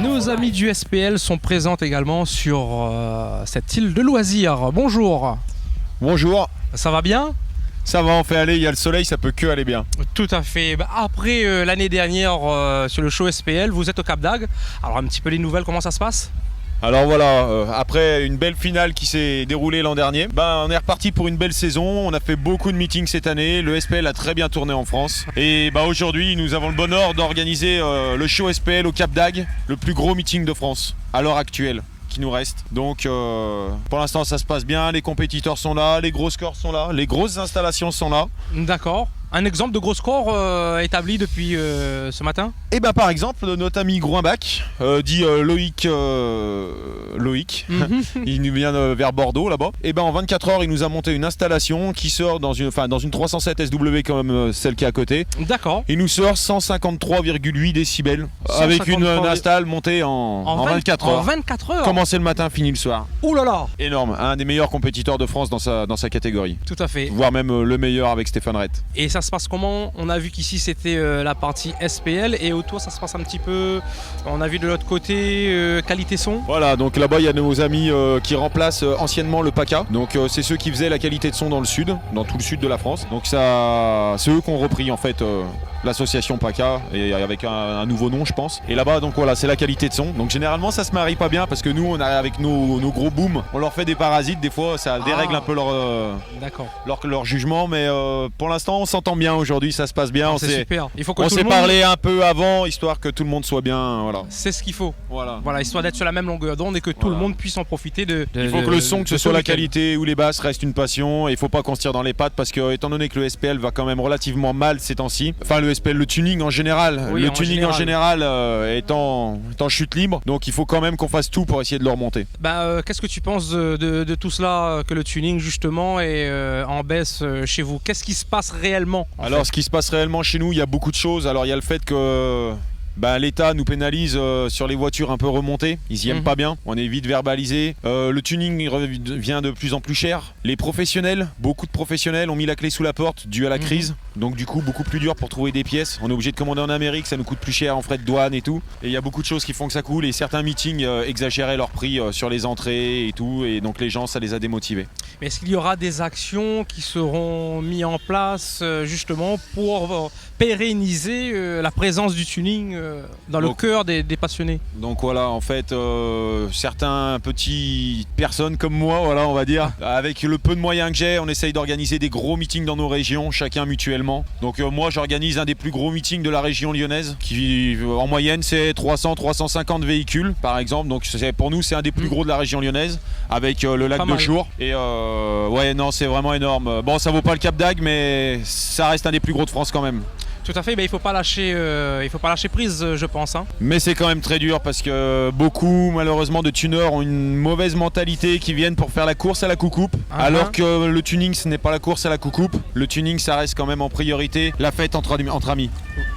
Nos amis du SPL sont présents également sur cette île de loisirs. Bonjour. Bonjour. Ça va bien? Ça va, on fait aller, il y a le soleil, ça peut que aller bien. Tout à fait. Après l'année dernière sur le show SPL, vous êtes au Cap d'Agde. Alors un petit peu les nouvelles, comment ça se passe? Alors voilà, après une belle finale qui s'est déroulée l'an dernier, on est reparti pour une belle saison. On a fait beaucoup de meetings cette année. Le SPL a très bien tourné en France. Et aujourd'hui, nous avons le bonheur d'organiser le show SPL au Cap d'Agde, le plus gros meeting de France à l'heure actuelle qui nous reste. Donc pour l'instant ça se passe bien, les compétiteurs sont là, les gros scores sont là, les grosses installations sont là. D'accord. Un exemple de gros score établi depuis ce matin? Et par exemple notre ami Groinbach, dit Loïc, il nous vient vers Bordeaux là-bas. Et en 24 heures il nous a monté une installation qui sort dans une 307 SW comme celle qui est à côté. D'accord. Il nous sort 153,8 décibels avec une install montée en 24 heures. En 24 heures. Commencé le matin, fini le soir. Ouh là là. Énorme, un des meilleurs compétiteurs de France dans sa catégorie. Tout à fait. Voire même le meilleur avec Stéphane Rett. Et ça se passe comment? On a vu qu'ici c'était la partie SPL et autour ça se passe un petit peu, on a vu de l'autre côté qualité son. Voilà, donc là-bas il y a nos amis qui remplacent anciennement le PACA. Donc c'est ceux qui faisaient la qualité de son dans le sud, dans tout le sud de la France. Donc ça, c'est eux qui ont repris en fait l'association PACA et avec un nouveau nom je pense. Et là-bas donc voilà, c'est la qualité de son. Donc généralement ça se marie pas bien parce que nous on arrive avec nos gros booms, on leur fait des parasites, des fois ça dérègle un peu leur jugement, mais pour l'instant on s'entend bien aujourd'hui, ça se passe bien. C'est super. Il faut que on tout s'est le monde... parlé un peu avant, histoire que tout le monde soit bien. Voilà. C'est ce qu'il faut. Voilà, histoire d'être sur la même longueur d'onde et que tout le monde puisse en profiter il faut que le son, que ce soit la qualité ou les basses, reste une passion. Et il faut pas qu'on se tire dans les pattes parce que étant donné que le SPL va quand même relativement mal ces temps-ci, enfin le SPL, le tuning en général, en général est en chute libre, donc il faut quand même qu'on fasse tout pour essayer de le remonter. Qu'est-ce que tu penses de tout cela, que le tuning justement est en baisse chez vous? Qu'est-ce qui se passe réellement Ce qui se passe réellement chez nous, il y a beaucoup de choses. Alors il y a le fait que l'État nous pénalise sur les voitures un peu remontées, ils y aiment pas bien, on est vite verbalisé. Le tuning devient de plus en plus cher. Les professionnels, beaucoup de professionnels ont mis la clé sous la porte dû à la crise, donc du coup beaucoup plus dur pour trouver des pièces. On est obligé de commander en Amérique, ça nous coûte plus cher en frais de douane et tout. Et il y a beaucoup de choses qui font que ça coule et certains meetings exagéraient leur prix sur les entrées et tout, et donc les gens ça les a démotivés. Mais est-ce qu'il y aura des actions qui seront mises en place justement pour pérenniser la présence du tuning dans le cœur des passionnés? Donc voilà, en fait, certains petites personnes comme moi, voilà, on va dire, avec le peu de moyens que j'ai, on essaye d'organiser des gros meetings dans nos régions, chacun mutuellement. Donc moi, j'organise un des plus gros meetings de la région lyonnaise, qui en moyenne c'est 300-350 véhicules, par exemple. Donc pour nous, c'est un des plus gros de la région lyonnaise, avec le lac de Chour. Et c'est vraiment énorme. Bon, ça vaut pas le Cap d'Agde, mais ça reste un des plus gros de France quand même. Tout à fait, mais il faut pas lâcher prise, je pense. Mais c'est quand même très dur parce que beaucoup, malheureusement, de tuneurs ont une mauvaise mentalité qui viennent pour faire la course à la coucoupe. Alors que le tuning, ce n'est pas la course à la coucoupe. Le tuning, ça reste quand même en priorité la fête entre amis.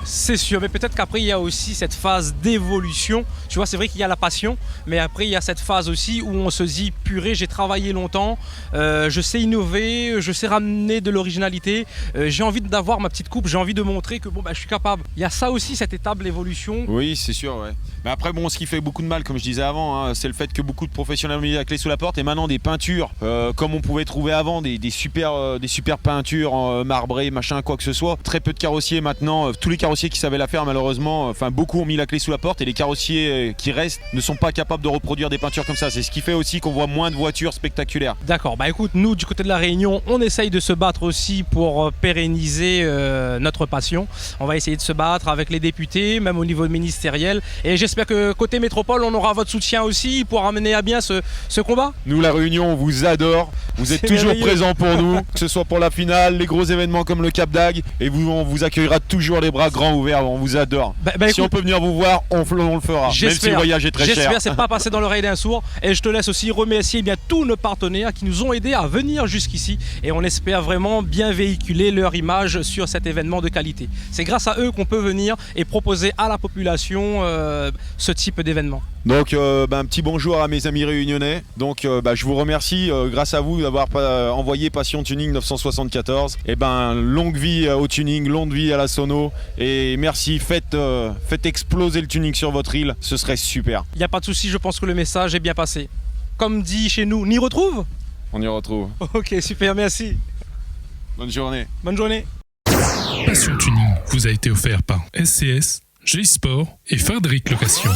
C'est sûr, mais peut-être qu'après, il y a aussi cette phase d'évolution. Tu vois, c'est vrai qu'il y a la passion, mais après, il y a cette phase aussi où on se dit, purée, j'ai travaillé longtemps, je sais innover, je sais ramener de l'originalité, j'ai envie d'avoir ma petite coupe, j'ai envie de montrer que je suis capable. Il y a ça aussi, cette étape de l'évolution. Oui, c'est sûr, ouais. Mais après, ce qui fait beaucoup de mal, comme je disais avant, c'est le fait que beaucoup de professionnels ont mis la clé sous la porte et maintenant des peintures, comme on pouvait trouver avant, des super peintures marbrées, machin, quoi que ce soit. Très peu de carrossiers maintenant, tous les carrossiers qui savaient la faire, malheureusement, beaucoup ont mis la clé sous la porte et les carrossiers qui restent ne sont pas capables de reproduire des peintures comme ça. C'est ce qui fait aussi qu'on voit moins de voitures spectaculaires. D'accord, écoute, nous du côté de la Réunion, on essaye de se battre aussi pour pérenniser notre passion. On va essayer de se battre avec les députés, même au niveau ministériel. Et j'espère que côté métropole, on aura votre soutien aussi pour amener à bien ce combat. Nous, la Réunion, on vous adore. Vous êtes toujours présents pour nous, que ce soit pour la finale, les gros événements comme le Cap d'Agde. Et on vous accueillera toujours les bras grands ouverts. On vous adore. Si écoute, on peut venir vous voir, on le fera. Même si le voyage est très cher. J'espère, c'est pas passé dans l'oreille d'un sourd. Et je te laisse aussi remercier tous nos partenaires qui nous ont aidés à venir jusqu'ici. Et on espère vraiment bien véhiculer leur image sur cet événement de qualité. C'est grâce à eux qu'on peut venir et proposer à la population ce type d'événement. Donc un petit bonjour à mes amis réunionnais. Donc je vous remercie grâce à vous d'avoir envoyé Passion Tuning 974. Et longue vie au tuning, longue vie à la sono et Et merci, faites exploser le tuning sur votre île, ce serait super. Il n'y a pas de souci, je pense que le message est bien passé. Comme dit chez nous, n'y retrouve. On y retrouve. Ok, super, merci. Bonne journée. Bonne journée. Passion Tuning vous a été offert par SCS, G-Sport et Fardric Location.